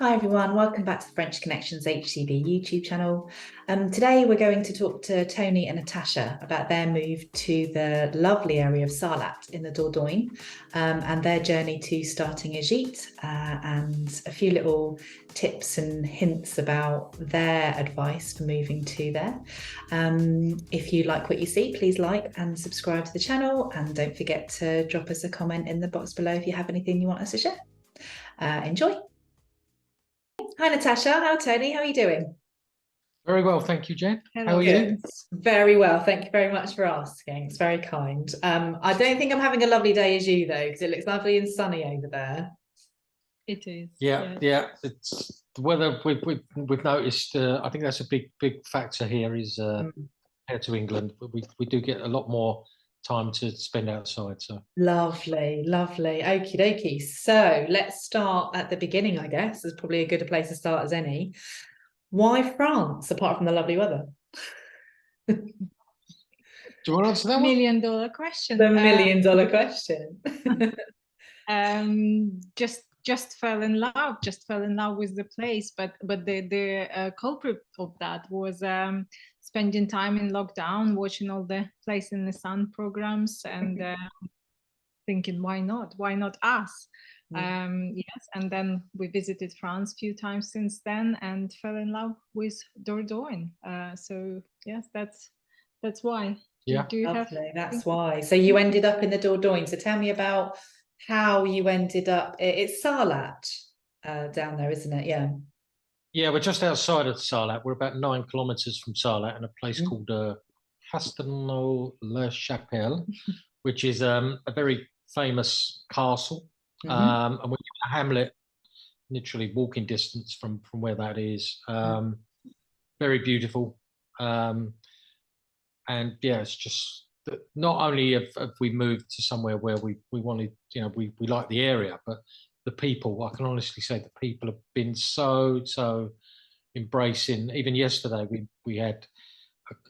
Hi everyone, welcome back to the French Connections HCB YouTube channel. Today we're going to talk to Tony and Natasha about their move to the lovely area of Sarlat in the Dordogne and their journey to starting a gîte and a few little tips and hints about their advice for moving to there. If you like what you see, please like and subscribe to the channel, and don't forget to drop us a comment in the box below if you have anything you want us to share. Enjoy! Hi Natasha, how Tony, how are you doing? Very well, thank you, Jen. Hello. How are you? Very well, thank you very much for asking. It's very kind. I don't think I'm having a lovely day as you though, because it looks lovely and sunny over there. It is. Yeah. It's the weather we've noticed. I think that's a big factor here is compared to England. We do get a lot more time to spend outside. So lovely. Okie dokie. So let's start at the beginning, I guess. It's probably a good place to start as any. Why France, apart from the lovely weather? Do you want to answer that $1 one? million question. The $1 million question. Just fell in love with the place, but the culprit of that was spending time in lockdown, watching all the Place in the Sun programs, and thinking, why not us? Yes, and then we visited France a few times since then and fell in love with Dordogne. So yes, that's why. Yeah, lovely. That's why. So you ended up in the Dordogne. So tell me about how you ended up. It's Sarlat down there, isn't it? Yeah, we're just outside of Sarlat. We're about 9 kilometers from Sarlat in a place called Castelnau-le-Chapelle, which is a very famous castle. And we're in a hamlet, literally walking distance from where that is. Very beautiful. And yeah, it's just that not only have we moved to somewhere where we wanted, we like the area, but the people, I can honestly say the people have been so embracing. Even yesterday, we had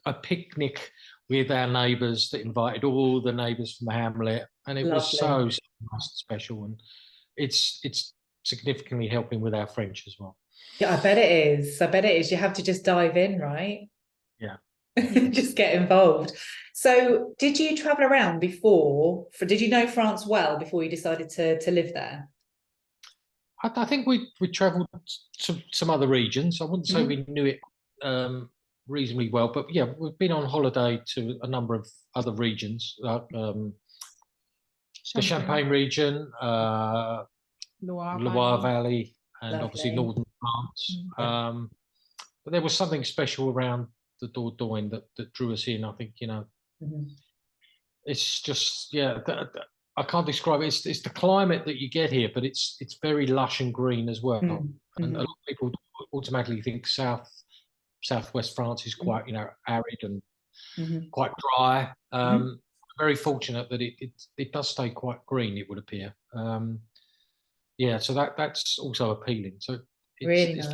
a picnic with our neighbours that invited all the neighbours from the hamlet, and it was so nice and special, and it's significantly helping with our French as well. Yeah, I bet it is. You have to just dive in, right? Yeah. Just get involved. So did you travel around before? Did you know France well before you decided to live there? I think we travelled to some other regions. I wouldn't say we knew it reasonably well, but yeah, we've been on holiday to a number of other regions, like the Champagne region, Loire Valley, and obviously northern France. But there was something special around the Dordogne that drew us in. I think it's just I can't describe it. It's the climate that you get here, but it's very lush and green as well. And a lot of people automatically think southwest France is quite arid and quite dry. Very fortunate that it does stay quite green, it would appear. So that's also appealing. So it's really nice.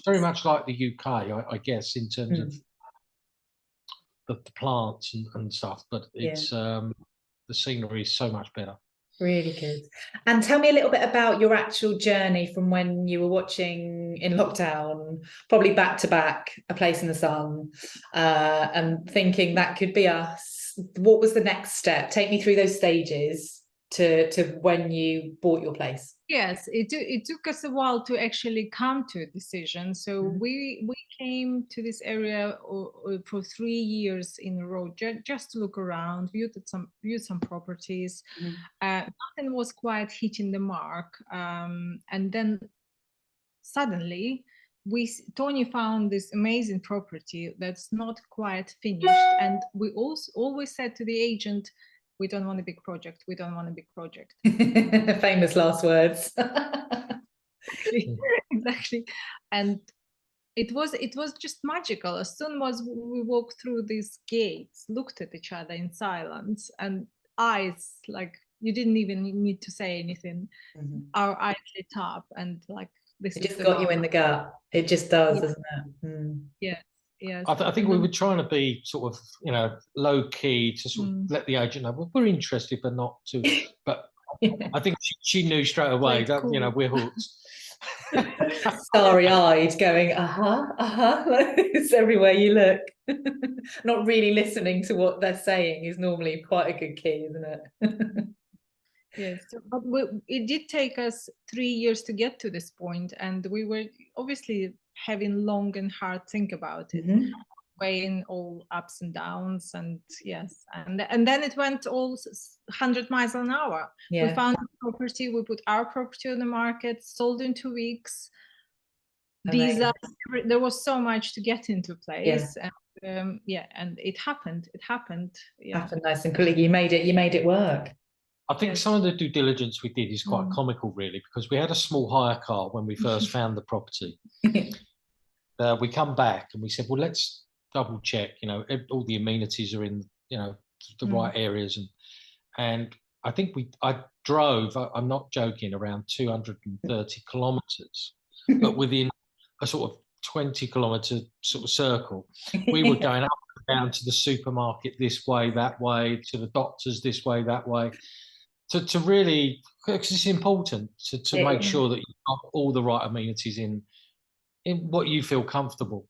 very much like the UK, I guess, in terms of the plants and stuff, but it's the scenery is so much better. Really good. And tell me a little bit about your actual journey from when you were watching in lockdown, probably back to back, A Place in the Sun, and thinking that could be us. What was the next step? Take me through those stages to when you bought your place. Yes, it took us a while to actually come to a decision. So we came to this area for 3 years in a row, just to look around, viewed some properties. Nothing was quite hitting the mark, and then suddenly Tony found this amazing property that's not quite finished, and we always said to the agent, we don't want a big project. We don't want a big project. Famous last words. Exactly. And it was just magical. As soon as we walked through these gates, looked at each other in silence, and eyes, like, you didn't even need to say anything. Our eyes lit up, and like, this it just got you in the gut. It just does, doesn't it? Yeah. Yes. I think we were trying to be sort of, low key to sort of let the agent know, well, we're interested, but not too. But I think she knew straight away that, we're hooked. starry-eyed, going, it's everywhere you look. Not really listening to what they're saying is normally quite a good key, isn't it? Yes, but it did take us 3 years to get to this point, and we were obviously having long and hard think about it, weighing all ups and downs, and yes, and then it went all 100 miles an hour. Yeah. We found a property, we put our property on the market, sold in 2 weeks. There was so much to get into place, and and it happened. Yeah, happened nice and quickly. You made it work. I think some of the due diligence we did is quite comical, really, because we had a small hire car when we first found the property. We come back and we said, well, let's double check, all the amenities are in, the right areas. And I think I drove, I'm not joking, around 230 kilometers, but within a sort of 20-kilometer sort of circle, we were going up and down to the supermarket this way, that way, to the doctors this way, that way. To really, because it's important to make sure that you've got all the right amenities in what you feel comfortable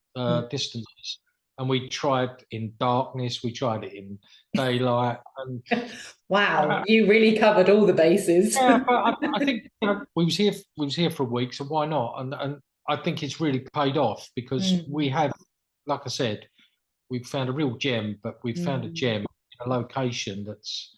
distances. And we tried in darkness, we tried it in daylight. And wow, you really covered all the bases. Yeah, but I think we was here for a week, so why not? And I think it's really paid off, because we have, like I said, we've found a real gem, but we've found a gem in a location that's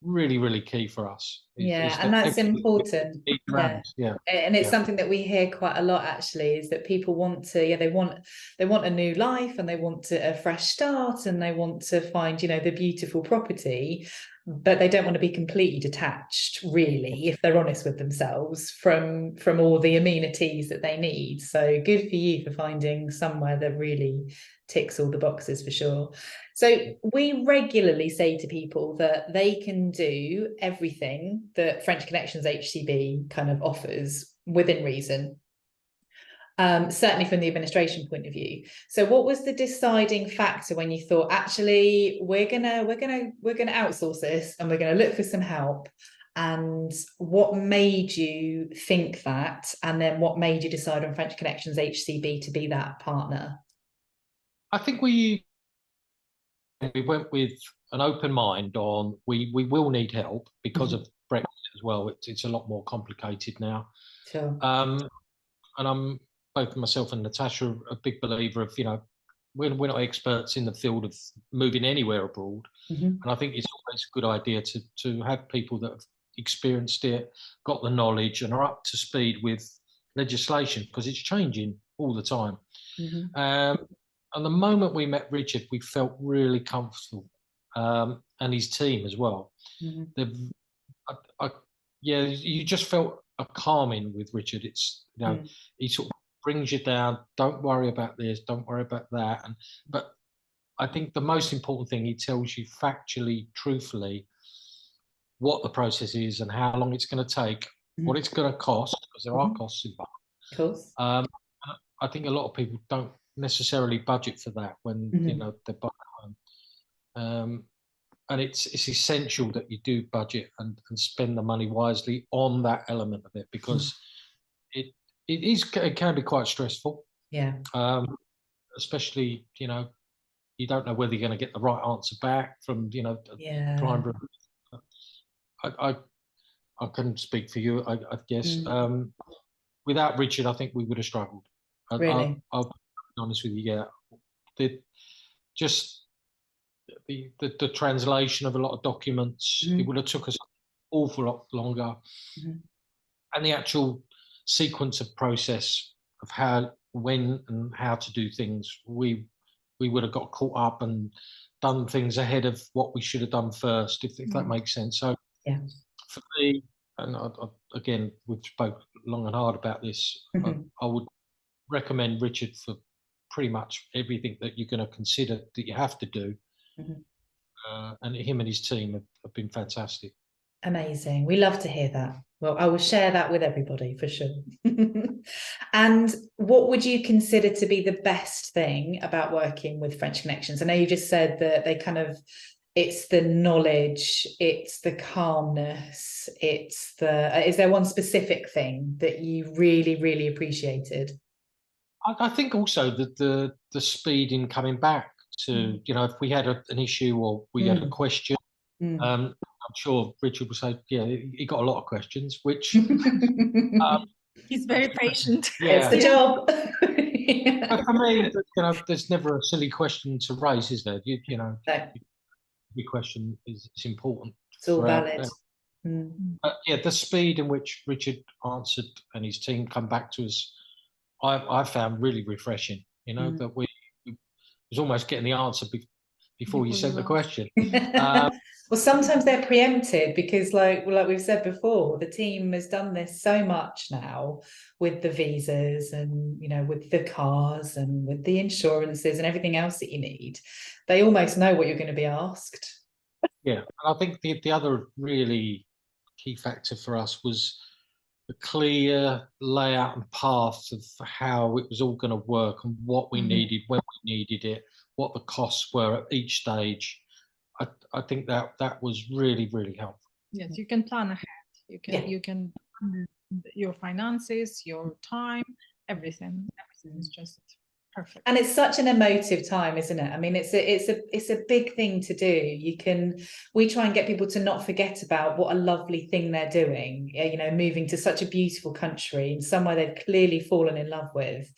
really, really key for us. And that's important. And it's something that we hear quite a lot, actually, is that people want to, they want a new life, and they want a fresh start, and they want to find, the beautiful property, but they don't want to be completely detached, really, if they're honest with themselves, from all the amenities that they need. So good for you for finding somewhere that really ticks all the boxes, for sure. So we regularly say to people that they can do everything that French Connections HCB kind of offers within reason. Certainly from the administration point of view. So what was the deciding factor when you thought, actually, we're gonna outsource this, and we're gonna look for some help? And what made you think that? And then what made you decide on French Connections HCB to be that partner? I think we went with an open mind on we will need help because of Brexit as well. It's a lot more complicated now. Sure. And both myself and Natasha are a big believer of, we're not experts in the field of moving anywhere abroad. And I think it's always a good idea to have people that have experienced it, got the knowledge, and are up to speed with legislation, because it's changing all the time. And the moment we met Richard, we felt really comfortable, and his team as well. You just felt a calming with Richard. It's he sort of brings you down. Don't worry about this. Don't worry about that. But I think the most important thing, he tells you factually, truthfully, what the process is and how long it's going to take, what it's going to cost, because there are costs involved. Of course. I think a lot of people don't necessarily budget for that when they're buying home, and it's essential that you do budget and spend the money wisely on that element of it, because it can be quite stressful, especially you don't know whether you're going to get the right answer back from prime. I couldn't speak for you, I guess. Without Richard, I think we would have struggled. Really? I'll be honest with you. The translation of a lot of documents, it would have took us an awful lot longer. And the actual sequence of process of how, when, and how to do things, we would have got caught up and done things ahead of what we should have done first, if that makes sense. So for me, and again, we've spoke long and hard about this, I would recommend Richard for pretty much everything that you're going to consider that you have to do. And him and his team have been fantastic. Amazing. We love to hear that. Well, I will share that with everybody for sure. And what would you consider to be the best thing about working with French Connections? I know you just said that they kind of it's the knowledge, it's the calmness, it's the, is there one specific thing that you really, really appreciated? I think also that the speed in coming back to, you know, if we had an issue or we had a question, I'm sure Richard would say, yeah, he got a lot of questions, which he's very patient. It's the job. But for me, you know, there's never a silly question to raise, is there? You know, every question is important. It's all valid. But yeah, the speed in which Richard answered and his team come back to us, I found really refreshing. You know, that we was almost getting the answer before you sent the question. Well, sometimes they're preempted because, like we've said before, the team has done this so much now with the visas and, you know, with the cars and with the insurances and everything else that you need. They almost know what you're going to be asked. Yeah, and I think the other really key factor for us was the clear layout and path of how it was all going to work and what we needed, when we needed it, what the costs were at each stage. I think that was really, really helpful. Yes, you can plan ahead. You can your finances, your time, everything is just perfect. And it's such an emotive time, isn't it? I mean, it's a big thing to do. We try and get people to not forget about what a lovely thing they're doing, you know, moving to such a beautiful country and somewhere they've clearly fallen in love with.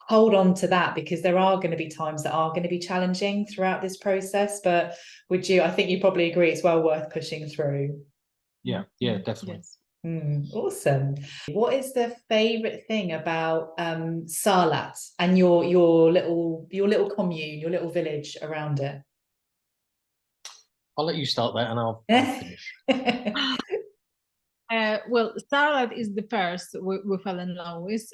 Hold on to that, because there are going to be times that are going to be challenging throughout this process, but I think you probably agree it's well worth pushing through. Yeah, definitely. Yes. Awesome. What is the favorite thing about Sarlat and your little commune, your little village around it? I'll let you start that and I'll finish. Well, Sarlat is the first we fell in love with.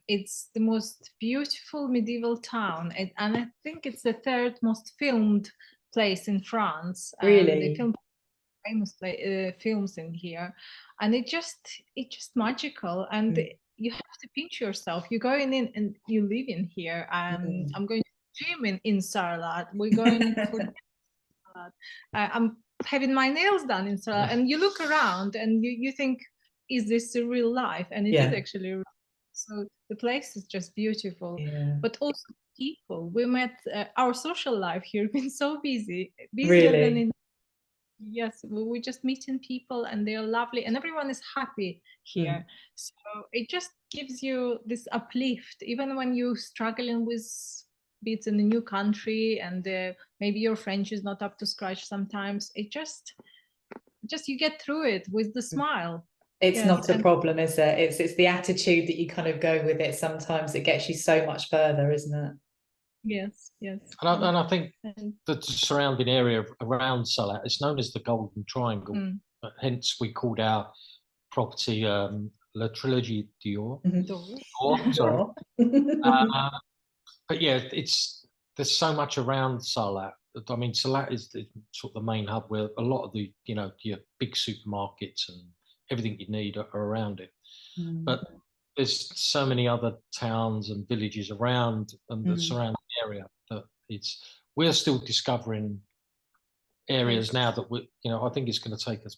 It's the most beautiful medieval town, and I think it's the third most filmed place in France. Really? They filmed famous films in here, and it's just magical. And you have to pinch yourself. You're going in and you live in here. And I'm going to gym in Sarlat. We're going for Sarlat. I'm having my nails done in Sarlat, and you look around and you think, is this a real life? And it is actually real. So the place is just beautiful, but also people. We met our social life here been so busier than in. Yes, we just meeting people and they're lovely and everyone is happy here. So it just gives you this uplift, even when you're struggling with bits in a new country and maybe your French is not up to scratch sometimes. It just you get through it with the smile. It's not a problem, is it? It's the attitude that you kind of go with it. Sometimes it gets you so much further, isn't it? Yes. And I think the surrounding area around Sarlat is known as the Golden Triangle. Hence, we called our property La Trilogie d'Or. Sorry. But yeah, there's so much around Sarlat. I mean, Sarlat is sort of the main hub where a lot of the, you know, your big supermarkets and everything you need are around it. But there's so many other towns and villages around and the surrounding area that we're still discovering areas now that I think it's going to take us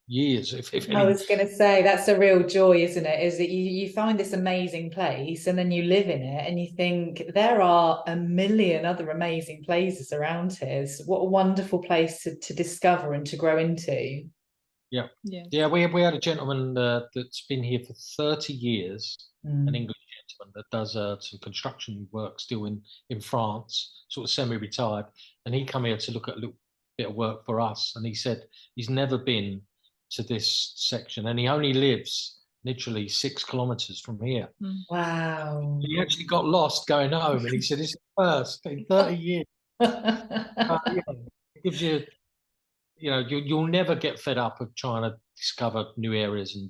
years. I was going to say that's a real joy, isn't it? Is that you find this amazing place and then you live in it and you think there are a million other amazing places around here. So what a wonderful place to discover and to grow into. Yeah. We had a gentleman that's been here for 30 years, an English gentleman that does some construction work still in France, sort of semi-retired, and he come here to look at a little bit of work for us, and he said he's never been to this section, and he only lives literally 6 kilometers from here. Wow. He actually got lost going home, and he said it's the first in 30 years. It gives you. You'll never get fed up of trying to discover new areas, and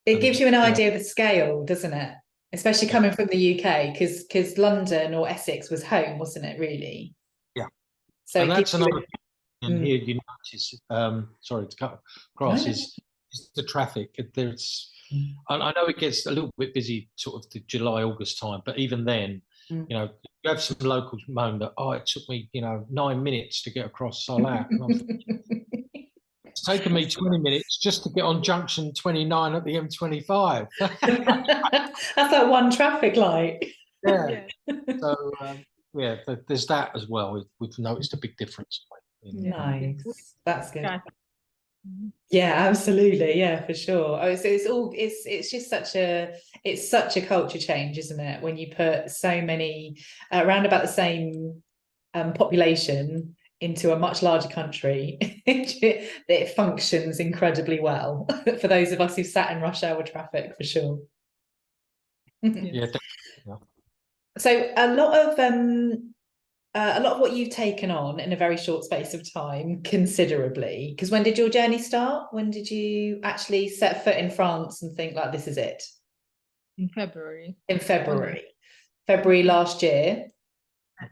it gives you an idea of the scale, doesn't it? Especially coming from the UK, because London or Essex was home, wasn't it? Really. Yeah. So and that's another thing. And here you notice. Sorry to cut across. Is the traffic? There's. I know it gets a little bit busy, sort of the July, August time, but even then, You know, you have some locals moan that, oh, it took me, 9 minutes to get across Salat. And I'm thinking, it's taken me 20 minutes just to get on junction 29 at the M25. That's like one traffic light. Yeah. So, there's that as well. We've noticed a big difference. Nice. That's good. Got Yeah, absolutely. Yeah, for sure. Oh, so it's just such a culture change, isn't it? When you put so many around about the same population into a much larger country, it functions incredibly well for those of us who sat in rush hour traffic, for sure. Yeah, definitely. Yeah. So a lot of what you've taken on in a very short space of time, considerably, because when did your journey start? When did you actually set foot in France and think like, this is it? in February. In February last year.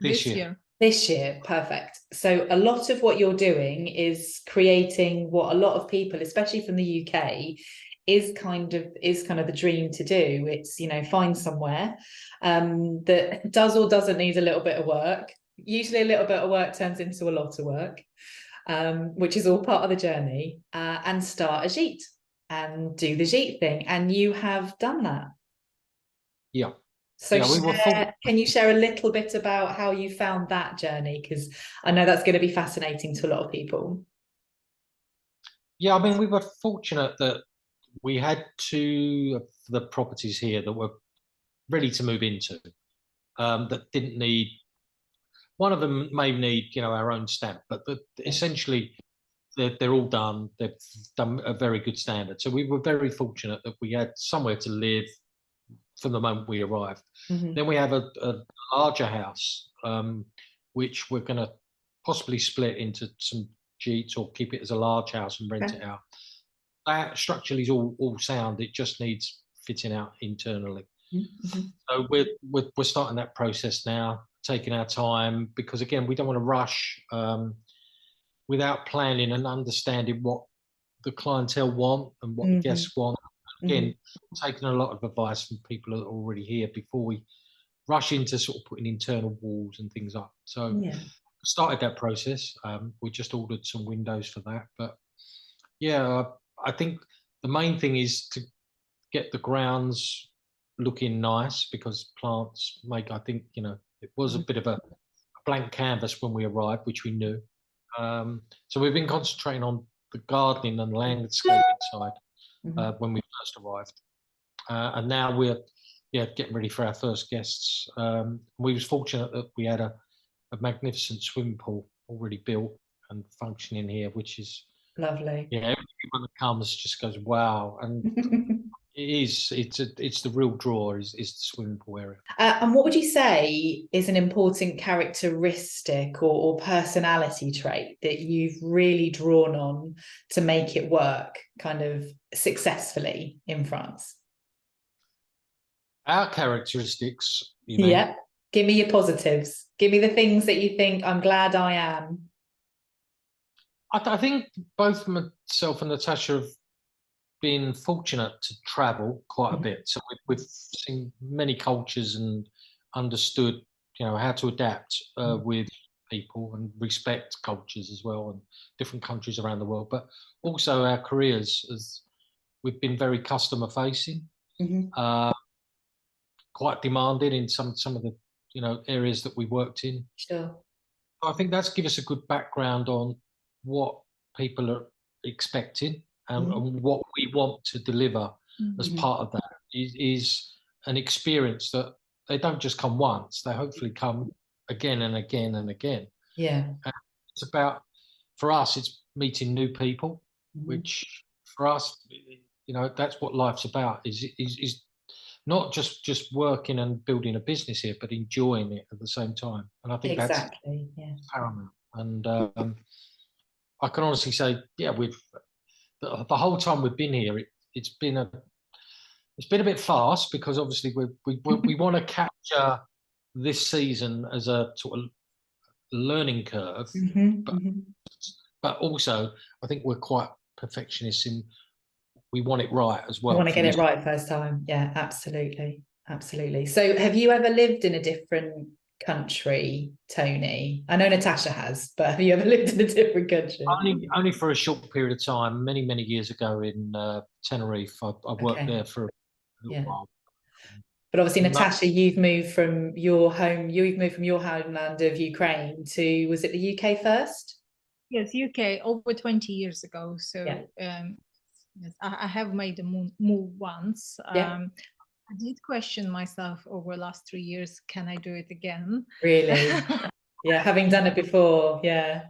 This year. This year, perfect. So a lot of what you're doing is creating what a lot of people, especially from the UK, is kind of the dream to do. It's, find somewhere that does or doesn't need a little bit of work. Usually a little bit of work turns into a lot of work, which is all part of the journey, and start a gîte and do the gîte thing. And you have done that. Yeah. So can you share a little bit about how you found that journey? Because I know that's going to be fascinating to a lot of people. Yeah, I mean, we were fortunate that we had two of the properties here that were ready to move into, that didn't need, one of them may need, our own stamp, but essentially they're all done. They've done a very good standard. So we were very fortunate that we had somewhere to live from the moment we arrived. Then we have a larger house, which we're going to possibly split into some gîtes or keep it as a large house and rent it out. That structurally is all sound. It just needs fitting out internally. So we're starting that process now, taking our time, because again, we don't want to rush without planning and understanding what the clientele want and what the guests want. Again, taking a lot of advice from people that are already here before we rush into sort of putting internal walls and things up. So started that process. We just ordered some windows for that. But yeah, I think the main thing is to get the grounds looking nice, because plants make, I think, it was a bit of a blank canvas when we arrived, which we knew. So we've been concentrating on the gardening and landscaping side when we first arrived. And now we're getting ready for our first guests. We was fortunate that we had a magnificent swimming pool already built and functioning here, which is lovely. Yeah, everyone that comes just goes, wow. And it's the real draw is the swimming pool area. And what would you say is an important characteristic or personality trait that you've really drawn on to make it work kind of successfully in France? Our characteristics, you know. Yeah. Give me your positives. Give me the things that you think, I'm glad I am. I think both myself and Natasha have been fortunate to travel quite a bit. So we've seen many cultures and understood, how to adapt with people and respect cultures as well, and different countries around the world. But also our careers, as we've been very customer facing, quite demanding in some of the areas that we worked in. Sure. I think that's give us a good background on what people are expecting and what we want to deliver as part of that is an experience that they don't just come once, they hopefully come again and again and again. Yeah. And it's about, for us, it's meeting new people, which for us, that's what life's about, is not just working and building a business here, but enjoying it at the same time. And I think that's paramount. And I can honestly say, we've the whole time we've been here, it's been a bit fast, because obviously we want to capture this season as a sort of learning curve, but also I think we're quite perfectionists in we want it right as well. We want to get it right first time. Yeah, absolutely. Absolutely. So have you ever lived in a different country, Tony? I know Natasha has, but have you ever lived in a different country? Only for a short period of time, many years ago in Tenerife. I worked there for a little while. But obviously, Natasha, you've moved from your homeland of Ukraine to, was it the UK first? Yes, UK over 20 years ago. So yes, I have made a move once. I did question myself over the last 3 years, can I do it again? Really? Yeah, having done it before, yeah.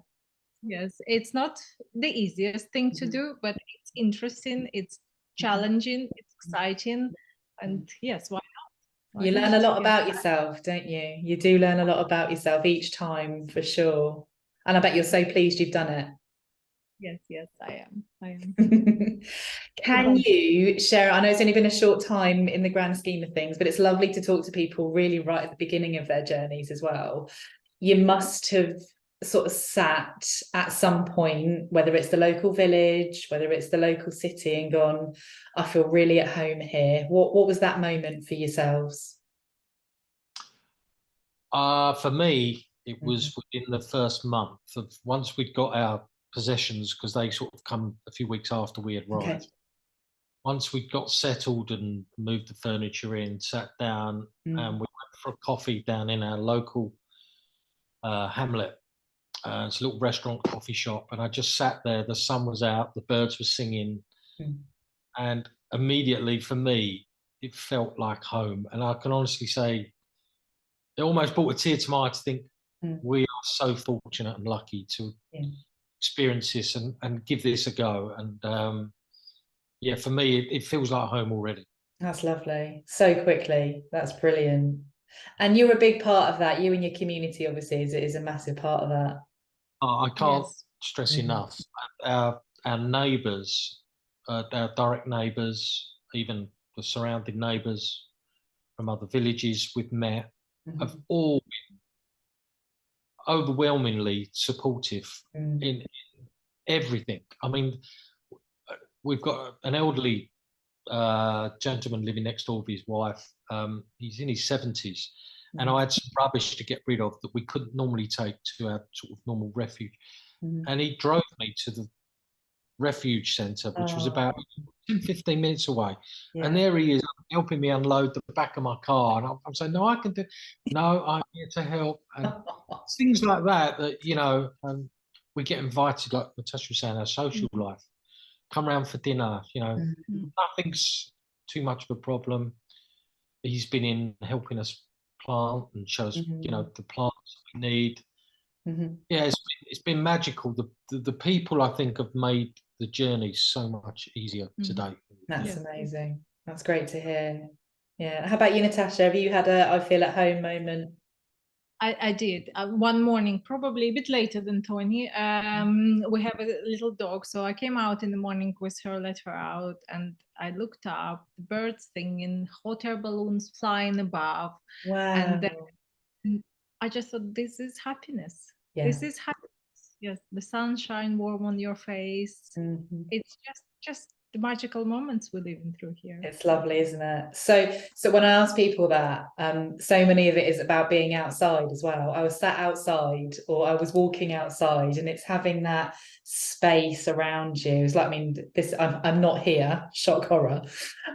Yes, it's not the easiest thing to do, but it's interesting, it's challenging, it's exciting, and yes, why not? You learn a lot about yourself, don't you? You do learn a lot about yourself each time, for sure. And I bet you're so pleased you've done it. Yes, I am. Can you share, I know it's only been a short time in the grand scheme of things, but it's lovely to talk to people really right at the beginning of their journeys as well. You must have sort of sat at some point, whether it's the local village, whether it's the local city, and gone, I feel really at home here. What was that moment for yourselves? For me, it was within the first month of once we'd got our possessions, because they sort of come a few weeks after we had arrived. Okay. Once we got settled and moved the furniture in, sat down, and we went for a coffee down in our local hamlet. It's a little restaurant, coffee shop, and I just sat there. The sun was out, the birds were singing, and immediately for me, it felt like home. And I can honestly say, it almost brought a tear to my eye to think we are so fortunate and lucky to experience this and give this a go. And yeah, for me, it feels like home already. That's lovely. So quickly. That's brilliant. And you're a big part of that. You and your community, obviously, is a massive part of that. I can't stress enough. Our neighbours, our direct neighbours, even the surrounding neighbours from other villages we've met, have all been overwhelmingly supportive in everything. I mean, we've got an elderly gentleman living next door with his wife. He's in his 70s, and I had some rubbish to get rid of that we couldn't normally take to our sort of normal refuge. And he drove me to the refuge centre, which was about 10-15 minutes away. And there he is helping me unload the back of my car. And I'm saying, no, I can do, no, I'm here to help. And things like that, you know, we get invited, like Natasha was saying, our social life. Come round for dinner, you know, nothing's too much of a problem. He's been in helping us plant and show us, you know, the plants we need. Yeah, it's been magical. The people, I think, have made the journey so much easier today. That's amazing. That's great to hear. Yeah. How about you, Natasha? Have you had a I feel at home moment? I did. One morning, probably a bit later than Tony. We have a little dog, so I came out in the morning with her, let her out, and I looked up, the birds singing, hot air balloons flying above. Wow. And then I just thought, this is happiness. This is happiness. Yes, the sunshine warm on your face. It's just the magical moments we're living through here. It's lovely, isn't it? So when I ask people that, so many of it is about being outside as well. I was sat outside, or I was walking outside, and it's having that space around you. It's like, I mean, this I'm not here, shock horror,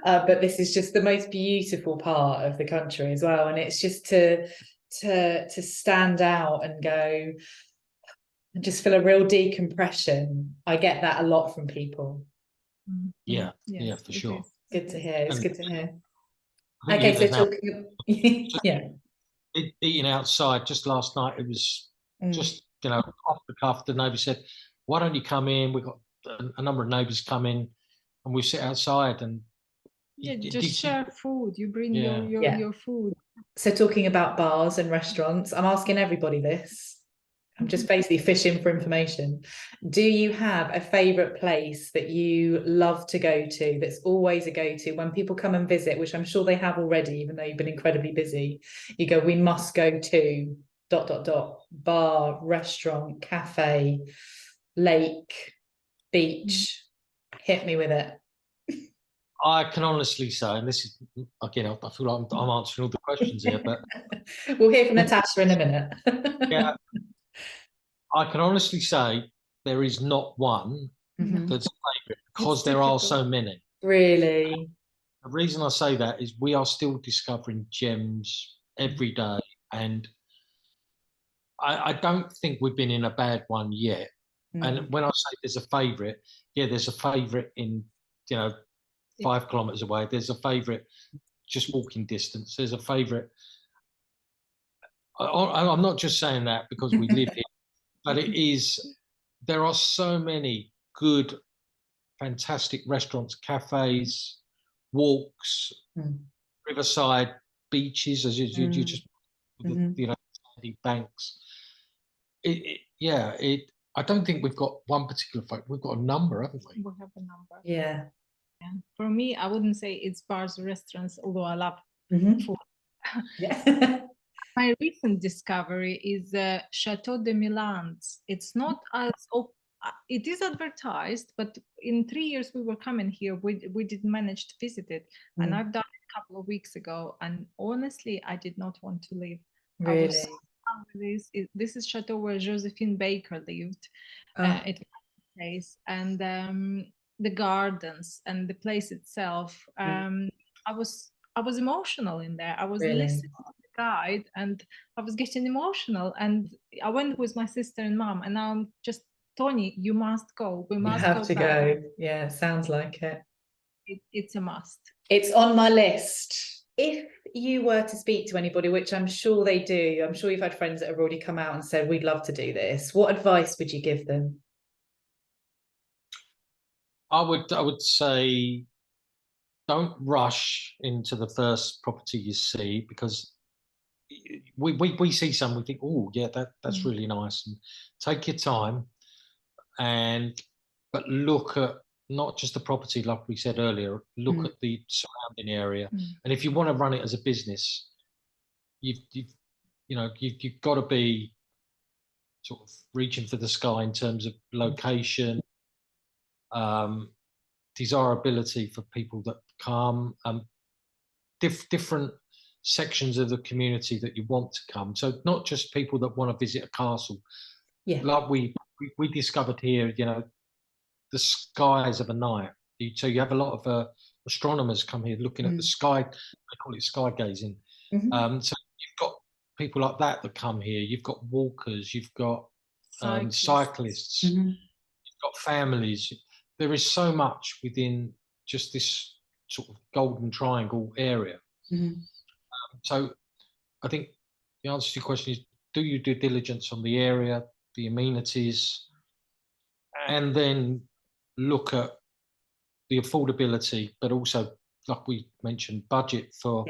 but this is just the most beautiful part of the country as well. And it's just to stand out and go and just feel a real decompression. I get that a lot from people. Yeah, for sure. Good to hear. It's good to hear. Okay, so talking, eating outside just last night, it was just, you know, off the cuff. The neighbour said, why don't you come in? We've got a number of neighbours come in, and we sit outside and just share food. You bring your food. So talking about bars and restaurants, I'm asking everybody this. I'm just basically fishing for information. Do you have a favourite place that you love to go to, that's always a go-to when people come and visit, which I'm sure they have already, even though you've been incredibly busy? You go, we must go to ... bar, restaurant, cafe, lake, beach. Hit me with it. I can honestly say, and this is, again, I feel like I'm answering all the questions here, but we'll hear from Natasha in a minute. yeah, I can honestly say there is not one that's a favourite, because there are so many. Really? The reason I say that is we are still discovering gems every day, and I don't think we've been in a bad one yet. And when I say there's a favourite, yeah, there's a favourite in, 5 kilometres away. There's a favourite just walking distance. There's a favourite. I'm not just saying that because we live here, but it is. There are so many good, fantastic restaurants, cafes, walks, riverside beaches, as you just, sandy banks. I don't think we've got one particular favourite. We've got a number, haven't we? We have a number. Yeah. For me, I wouldn't say it's bars or restaurants, although I love food. Yeah. My recent discovery is Chateau de Milans. It's not as it is advertised, but in 3 years we were coming here, we didn't manage to visit it, and I've done it a couple of weeks ago, and honestly, I did not want to leave. Really? I was so happy. This is Chateau where Josephine Baker lived. It was a place, and the gardens and the place itself. I was emotional in there. I was listening to the guide, and I was getting emotional. And I went with my sister and mom, and now I'm just, Tony, you must go. We must have to go. Yeah, sounds like it. It's a must. It's on my list. If you were to speak to anybody, which I'm sure they do, I'm sure you've had friends that have already come out and said, we'd love to do this. What advice would you give them? I would say, don't rush into the first property you see, because we see some, we think, oh yeah, that's really nice, and take your time, but look at not just the property, like we said earlier, look at the surrounding area. And if you want to run it as a business, you've got to be sort of reaching for the sky in terms of location, desirability for people that come, different sections of the community that you want to come. So not just people that want to visit a castle. Yeah. Like we discovered here, the skies of a night. So you have a lot of astronomers come here looking at the sky. They call it sky gazing. So you've got people like that come here. You've got walkers. You've got cyclists. You've got families. There is so much within just this sort of Golden Triangle area. So I think the answer to your question is, do your due diligence on the area, the amenities, and then look at the affordability, but also, like we mentioned, budget for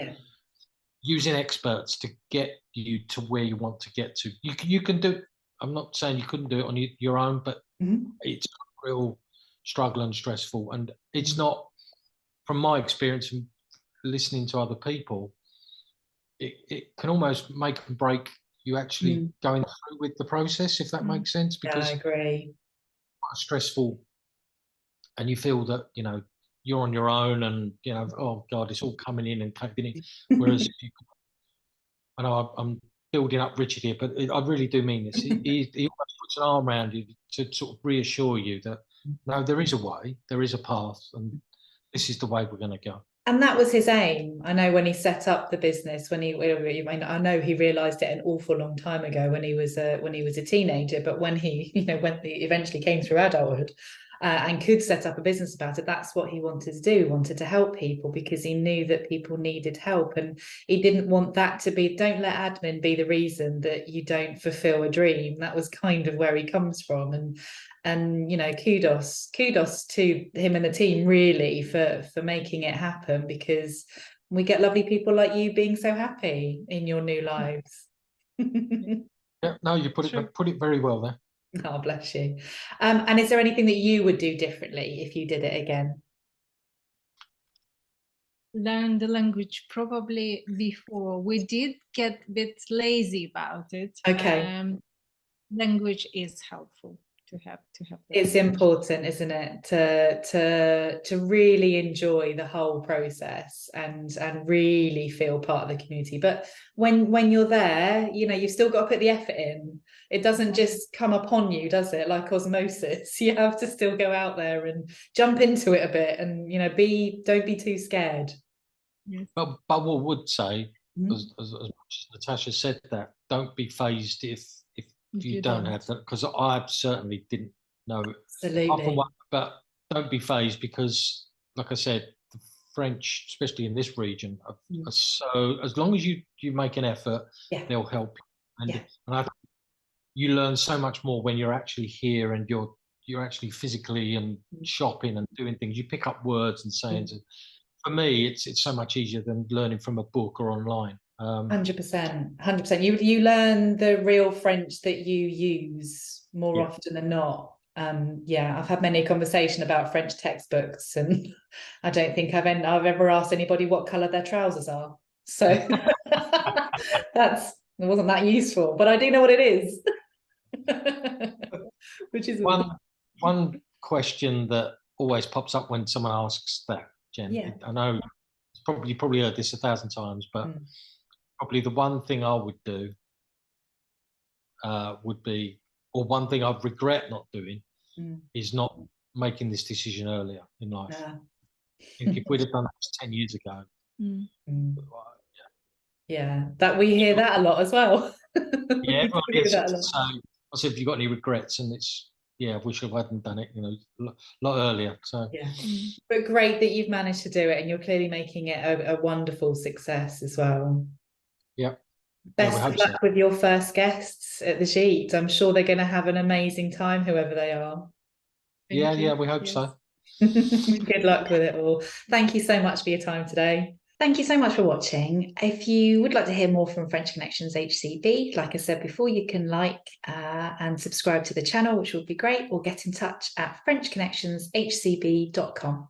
using experts to get you to where you want to get to. You can do, I'm not saying you couldn't do it on your own, but it's a real struggle and stressful. And it's not, from my experience and listening to other people, it can almost make and break you actually going through with the process, if that makes sense. Because I agree. It's stressful, and you feel that you're on your own, and oh God, it's all coming in and taking it. Whereas I know I'm building up Richard here, but I really do mean this. He almost puts an arm around you to sort of reassure you that no, there is a way, there is a path, and this is the way we're going to go. And that was his aim. I know when he set up the business, I know he realised it an awful long time ago when he was a teenager. But when he, when he eventually came through adulthood and could set up a business about it, that's what he wanted to do. He wanted to help people because he knew that people needed help, and he didn't want that to be. Don't let admin be the reason that you don't fulfil a dream. That was kind of where he comes from, and kudos to him and the team really for making it happen, because we get lovely people like you being so happy in your new lives. Yeah, no, you put it very well there. Oh, bless you. And is there anything that you would do differently if you did it again? Learn the language probably before. We did get a bit lazy about it. Okay. Language is helpful. have that. It's important, isn't it, to really enjoy the whole process and really feel part of the community. But when you're there, you know, you've still got to put the effort in. It doesn't just come upon you, does it? Like osmosis. You have to still go out there and jump into it a bit, and you know, don't be too scared. Yes. But what I would say, as much as Natasha said that, don't be phased if you don't have that, because I certainly didn't know. Absolutely. But don't be phased, because, like I said, the French, especially in this region, are so, as long as you make an effort, they'll help you. And I think you learn so much more when you're actually here and you're actually physically and shopping and doing things. You pick up words and sayings. For me, it's so much easier than learning from a book or online. 100%. You learn the real French that you use more often than not. I've had many conversations about French textbooks, and I don't think I've ever asked anybody what colour their trousers are. So it wasn't that useful, but I do know what it is. Which is one question that always pops up when someone asks that, Jen. I know you probably heard this 1,000 times, but probably the one thing I would do would be, or one thing I'd regret not doing, is not making this decision earlier in life. I think if we'd have done this 10 years ago, that we hear that a lot as well. Yeah, I said, have you got any regrets? And it's, we should have done it, you know, a lot earlier. So but great that you've managed to do it, and you're clearly making it a wonderful success as well. Best of luck with your first guests at the Gîte. I'm sure they're going to have an amazing time, whoever they are. We hope so. Good luck with it all. Thank you so much for your time today. Thank you so much for watching. If you would like to hear more from French Connections HCB, like I said before, you can like and subscribe to the channel, which would be great, or get in touch at frenchconnectionshcb.com.